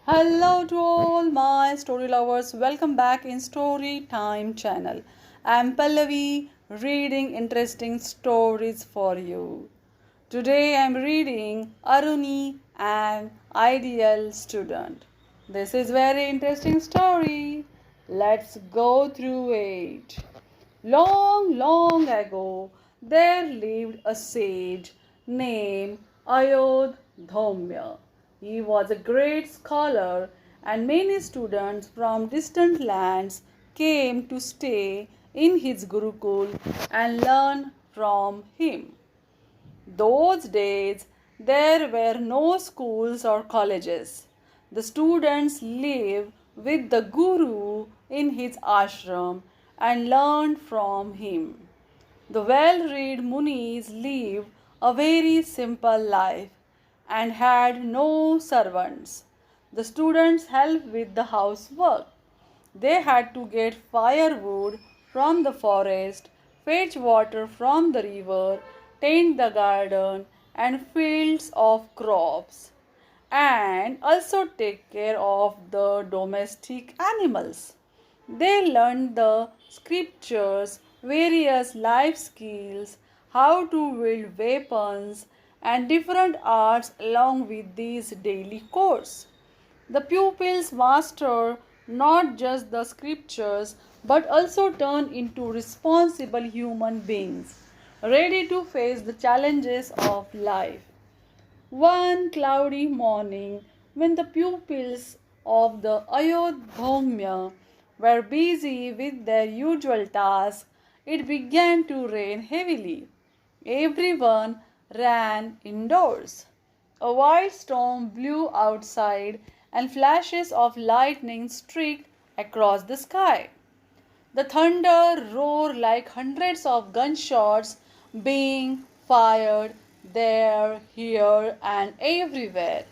Hello to all my story lovers. Welcome back in Story Time channel. I'm Pallavi reading interesting stories for you. Today I'm reading Aruni, an ideal student. This is very interesting story. Let's go through it. Long, long ago, there lived a sage named Ayodhya. He was a great scholar, and many students from distant lands came to stay in his Gurukul and learn from him. Those days, there were no schools or colleges. The students lived with the Guru in his ashram and learned from him. The well read Munis lived a very simple life and had no servants. The students helped with the housework. They had to get firewood from the forest, fetch water from the river, tend the garden and fields of crops, and also take care of the domestic animals. They learned the scriptures, various life skills, how to wield weapons, and different arts along with these daily course. The pupils master not just the scriptures but also turn into responsible human beings, ready to face the challenges of life. One cloudy morning, when the pupils of the Ayodhya were busy with their usual tasks, it began to rain heavily. Everyone ran indoors. A wild storm blew outside and flashes of lightning streaked across the sky. The thunder roared like hundreds of gunshots being fired there, here, and everywhere.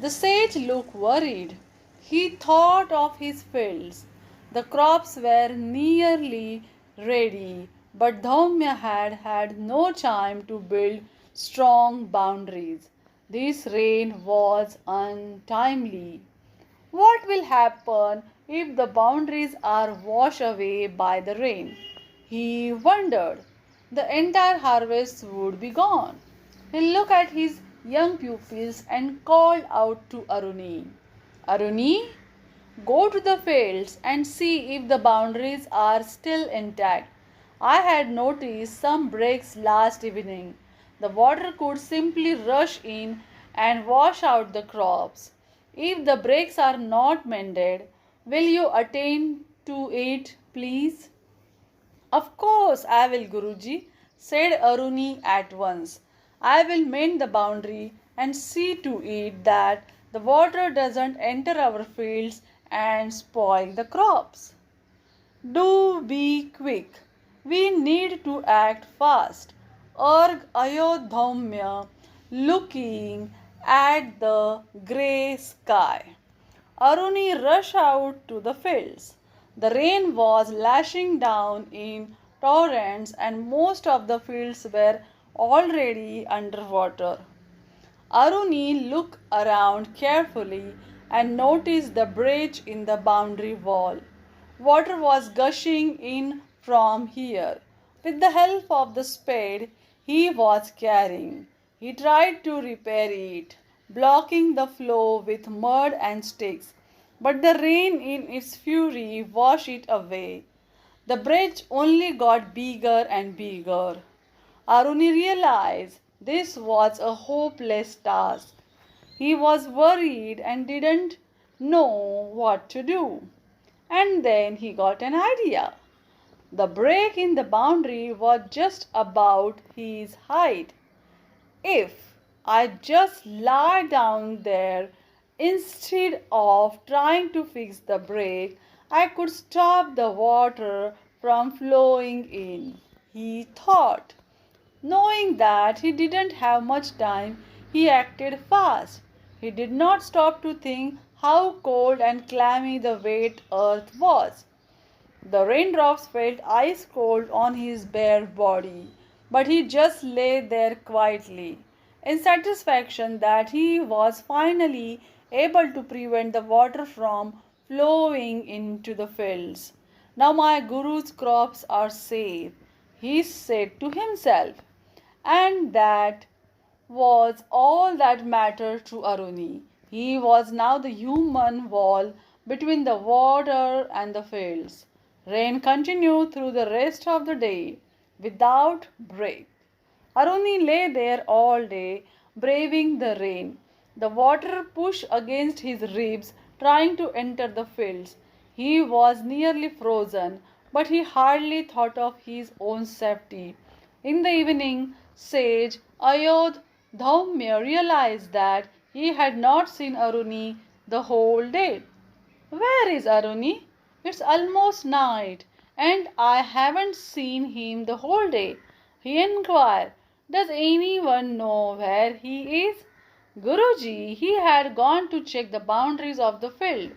The sage looked worried. He thought of his fields. The crops were nearly ready, but Dhaumya had had no time to build strong boundaries. This rain was untimely. What will happen if the boundaries are washed away by the rain? He wondered. The entire harvest would be gone. He looked at his young pupils and called out to Aruni. Aruni, go to the fields and see if the boundaries are still intact. I had noticed some breaks last evening. The water could simply rush in and wash out the crops. If the breaks are not mended, will you attend to it, please? Of course I will, Guruji, said Aruni at once. I will mend the boundary and see to it that the water doesn't enter our fields and spoil the crops. Do be quick. We need to act fast. Urged Ayodhya, looking at the grey sky. Aruni rushed out to the fields. The rain was lashing down in torrents and most of the fields were already underwater. Aruni looked around carefully and noticed the breach in the boundary wall. Water was gushing in from here. With the help of the spade he was carrying, he tried to repair it, blocking the flow with mud and sticks. But the rain in its fury washed it away. The bridge only got bigger and bigger. Aruni realized this was a hopeless task. He was worried and didn't know what to do. And then he got an idea. The break in the boundary was just about his height. If I just lie down there instead of trying to fix the break, I could stop the water from flowing in, he thought. Knowing that he didn't have much time, he acted fast. He did not stop to think how cold and clammy the wet earth was. The raindrops felt ice cold on his bare body, but he just lay there quietly. in satisfaction that he was finally able to prevent the water from flowing into the fields. Now my Guru's crops are safe, he said to himself, and that was all that mattered to Aruni. He was now the human wall between the water and the fields. Rain continued through the rest of the day without break. Aruni lay there all day, braving the rain. The water pushed against his ribs, trying to enter the fields. He was nearly frozen, but he hardly thought of his own safety. In the evening, sage Ayodh Dhaumya realized that he had not seen Aruni the whole day. Where is Aruni? It's almost night, and I haven't seen him the whole day, he inquired. Does anyone know where he is? Guruji, he had gone to check the boundaries of the field,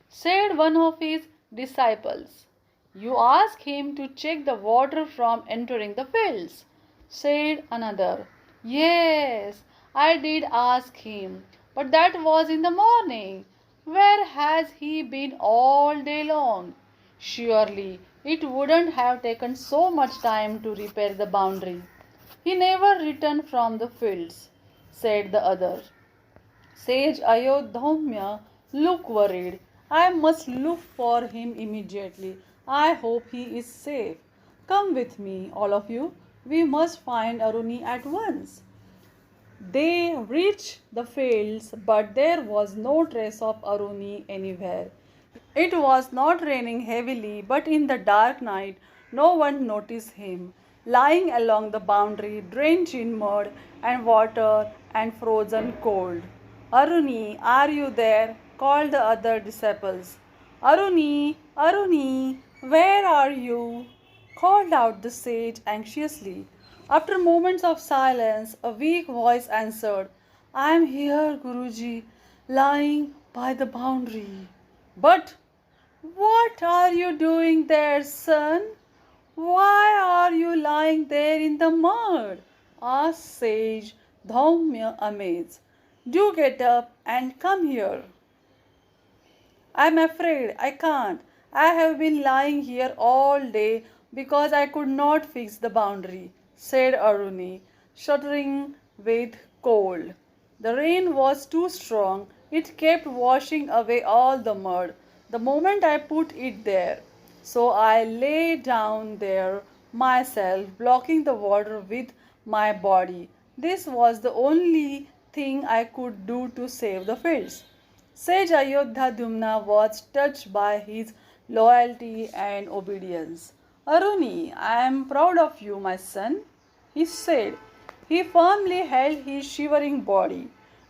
said one of his disciples. You ask him to check the water from entering the fields, said another. Yes, I did ask him, but that was in the morning. Where has he been all day long? Surely it wouldn't have taken so much time to repair the boundary. He never returned from the fields, said the other. Sage Ayodhya looked worried. I must look for him immediately. I hope he is safe. Come with me, all of you. We must find Aruni at once. They reached the fields, but there was no trace of Aruni anywhere. It was not raining heavily, but in the dark night, no one noticed him, lying along the boundary, drenched in mud and water and frozen cold. Aruni, are you there? Called the other disciples. Aruni, Aruni, where are you? Called out the sage anxiously. After moments of silence, a weak voice answered, I am here, Guruji, lying by the boundary. But what are you doing there, son? Why are you lying there in the mud? Asked Sage Dhaumya amazed. Do get up and come here. I'm afraid I can't. I have been lying here all day because I could not fix the boundary, said Aruni, shuddering with cold. The rain was too strong. It kept washing away all the mud the moment I put it there. So I lay down there myself, blocking the water with my body. This was the only thing I could do to save the fields. Sage Ayodhya Dhumna was touched by his loyalty and obedience. Aruni, I am proud of you, my son, he said. He firmly held his shivering body.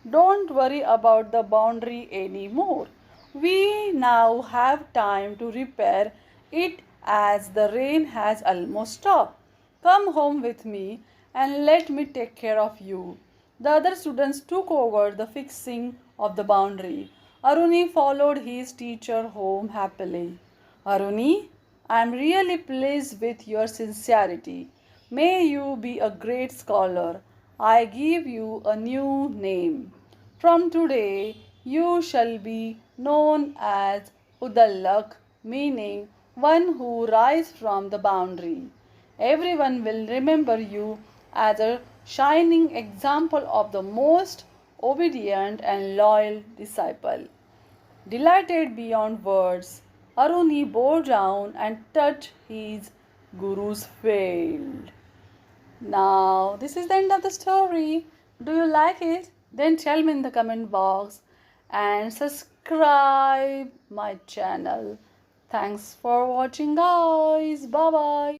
Don't worry about the boundary anymore. We now have time to repair it as the rain has almost stopped. Come home with me and let me take care of you. The other students took over the fixing of the boundary. Aruni followed his teacher home happily. Aruni, I am really pleased with your sincerity. May you be a great scholar. I give you a new name. From today, you shall be known as Uddalak, meaning one who rises from the boundary. Everyone will remember you as a shining example of the most obedient and loyal disciple. Delighted beyond words, Aruni bowed down and touched his guru's field. Now, this is the end of the story. Do you like it? Then tell me in the comment box and subscribe my channel. Thanks for watching, guys. Bye bye.